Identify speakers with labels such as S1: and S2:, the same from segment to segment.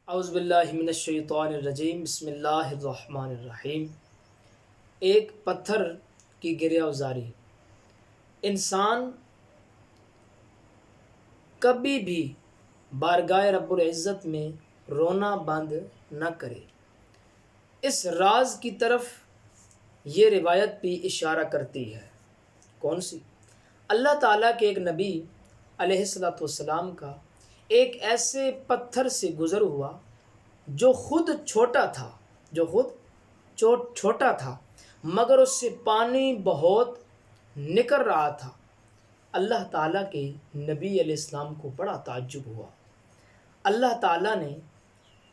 S1: اعوذ باللہ من الشیطان الرجیم، بسم اللہ الرحمن الرحیم۔ ایک پتھر کی گرہ ازاری۔ انسان کبھی بھی بارگاہ رب العزت میں رونا بند نہ کرے۔ اس راز کی طرف یہ روایت بھی اشارہ کرتی ہے۔ کون سی؟ اللہ تعالیٰ کے ایک نبی علیہ الصلوۃ والسلام کا ایک ایسے پتھر سے گزر ہوا جو خود چھوٹا تھا مگر اس سے پانی بہت نکل رہا تھا۔ اللہ تعالیٰ کے نبی علیہ السلام کو بڑا تعجب ہوا۔ اللہ تعالیٰ نے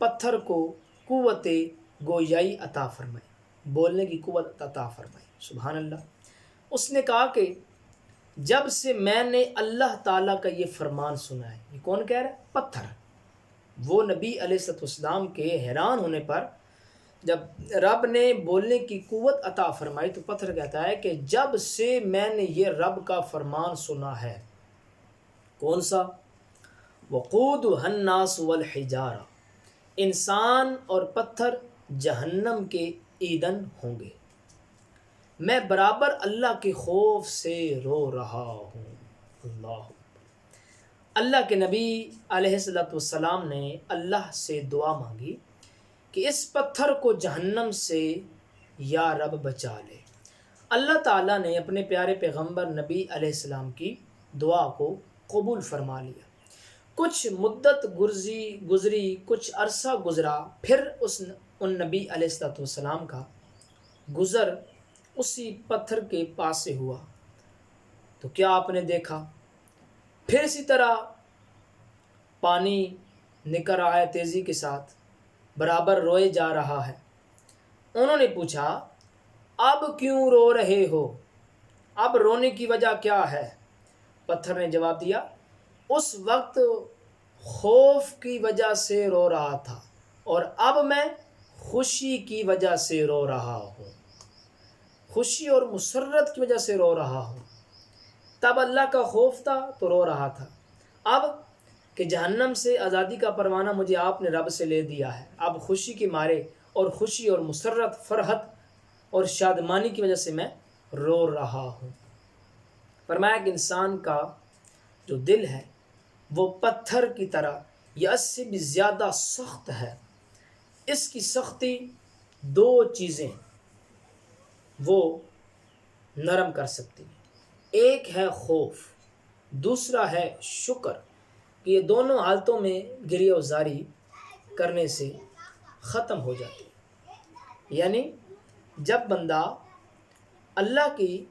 S1: پتھر کو قوت گویائی عطا فرمائی، بولنے کی قوت عطا فرمائی۔ سبحان اللہ۔ اس نے کہا کہ جب سے میں نے اللہ تعالیٰ کا یہ فرمان سنا ہے۔ یہ کون کہہ رہا ہے؟ پتھر۔ وہ نبی علیہ السلام کے حیران ہونے پر جب رب نے بولنے کی قوت عطا فرمائی تو پتھر کہتا ہے کہ جب سے میں نے یہ رب کا فرمان سنا ہے۔ کون سا؟ وقودھا الناس والحجارہ، انسان اور پتھر جہنم کے ایندھن ہوں گے، میں برابر اللہ کے خوف سے رو رہا ہوں۔ اللہ کے نبی علیہ السلام نے اللہ سے دعا مانگی کہ اس پتھر کو جہنم سے یا رب بچا لے۔ اللہ تعالیٰ نے اپنے پیارے پیغمبر نبی علیہ السلام کی دعا کو قبول فرما لیا۔ کچھ مدت گزری، کچھ عرصہ گزرا، پھر ان نبی علیہ السلام کا گزر اسی پتھر کے پاس سے ہوا تو کیا آپ نے دیکھا؟ پھر اسی طرح پانی نکل رہا ہے تیزی کے ساتھ، برابر روئے جا رہا ہے۔ انہوں نے پوچھا اب کیوں رو رہے ہو؟ اب رونے کی وجہ کیا ہے؟ پتھر نے جواب دیا اس وقت خوف کی وجہ سے رو رہا تھا اور اب میں خوشی کی وجہ سے رو رہا ہوں، خوشی اور مسرت کی وجہ سے رو رہا ہوں۔ تب اللہ کا خوف تھا تو رو رہا تھا، اب کہ جہنم سے آزادی کا پروانہ مجھے آپ نے رب سے لے دیا ہے، اب خوشی کے مارے اور خوشی اور مسرت، فرحت اور شادمانی کی وجہ سے میں رو رہا ہوں۔ فرمایا کہ انسان کا جو دل ہے وہ پتھر کی طرح یا اس سے بھی زیادہ سخت ہے۔ اس کی سختی دو چیزیں وہ نرم کر سکتی ہیں، ایک ہے خوف، دوسرا ہے شکر، کہ یہ دونوں حالتوں میں گریہ وزاری کرنے سے ختم ہو جاتی ہے۔ یعنی جب بندہ اللہ کی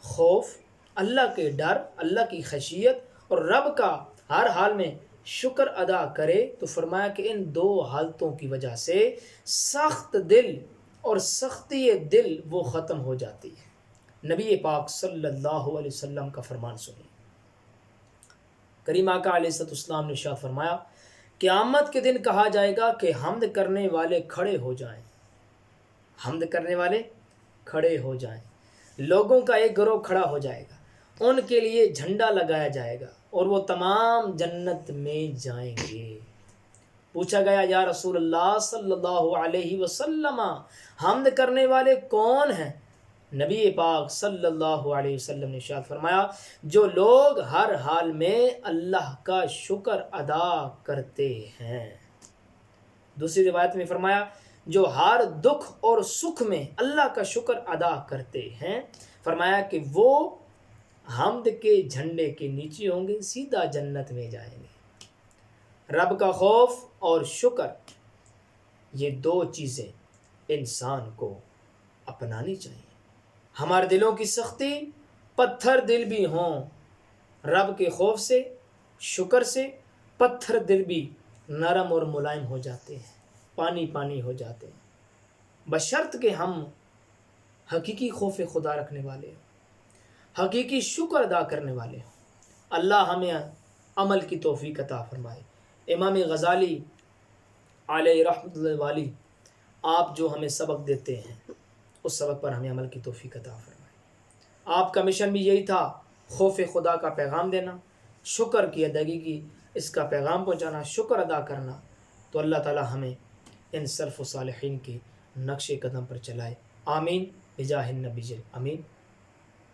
S1: خوف، اللہ کے ڈر، اللہ کی خشیت اور رب کا ہر حال میں شکر ادا کرے تو فرمایا کہ ان دو حالتوں کی وجہ سے سخت دل اور سختی دل وہ ختم ہو جاتی ہے۔ نبی پاک صلی اللہ علیہ وسلم کا فرمان سنیے۔ کریم آقا علیہ السلام نے ارشاد فرمایا قیامت کے دن کہا جائے گا کہ حمد کرنے والے کھڑے ہو جائیں، حمد کرنے والے کھڑے ہو جائیں۔ لوگوں کا ایک گروہ کھڑا ہو جائے گا، ان کے لیے جھنڈا لگایا جائے گا اور وہ تمام جنت میں جائیں گے۔ پوچھا گیا یا رسول اللہ صلی اللہ علیہ وسلم حمد کرنے والے کون ہیں؟ نبی پاک صلی اللہ علیہ وسلم نے ارشاد فرمایا جو لوگ ہر حال میں اللہ کا شکر ادا کرتے ہیں۔ دوسری روایت میں فرمایا جو ہر دکھ اور سکھ میں اللہ کا شکر ادا کرتے ہیں، فرمایا کہ وہ حمد کے جھنڈے کے نیچے ہوں گے، سیدھا جنت میں جائیں گے۔ رب کا خوف اور شکر، یہ دو چیزیں انسان کو اپنانی چاہیے۔ ہمارے دلوں کی سختی، پتھر دل بھی ہوں، رب کے خوف سے، شکر سے پتھر دل بھی نرم اور ملائم ہو جاتے ہیں، پانی پانی ہو جاتے ہیں، بشرط کہ ہم حقیقی خوف خدا رکھنے والے ہوں، حقیقی شکر ادا کرنے والے ہوں۔ اللہ ہمیں عمل کی توفیق عطا فرمائے۔ امام غزالی علیہ رحمۃ اللہ والی آپ جو ہمیں سبق دیتے ہیں اس سبق پر ہمیں عمل کی توفیق عطا فرمائے۔ آپ کا مشن بھی یہی تھا، خوف خدا کا پیغام دینا، شکر کی ادائیگی کی، اس کا پیغام پہنچانا، شکر ادا کرنا، تو اللہ تعالی ہمیں ان سلف و صالحین کے نقش قدم پر چلائے. آمین بجاہ النبی امین.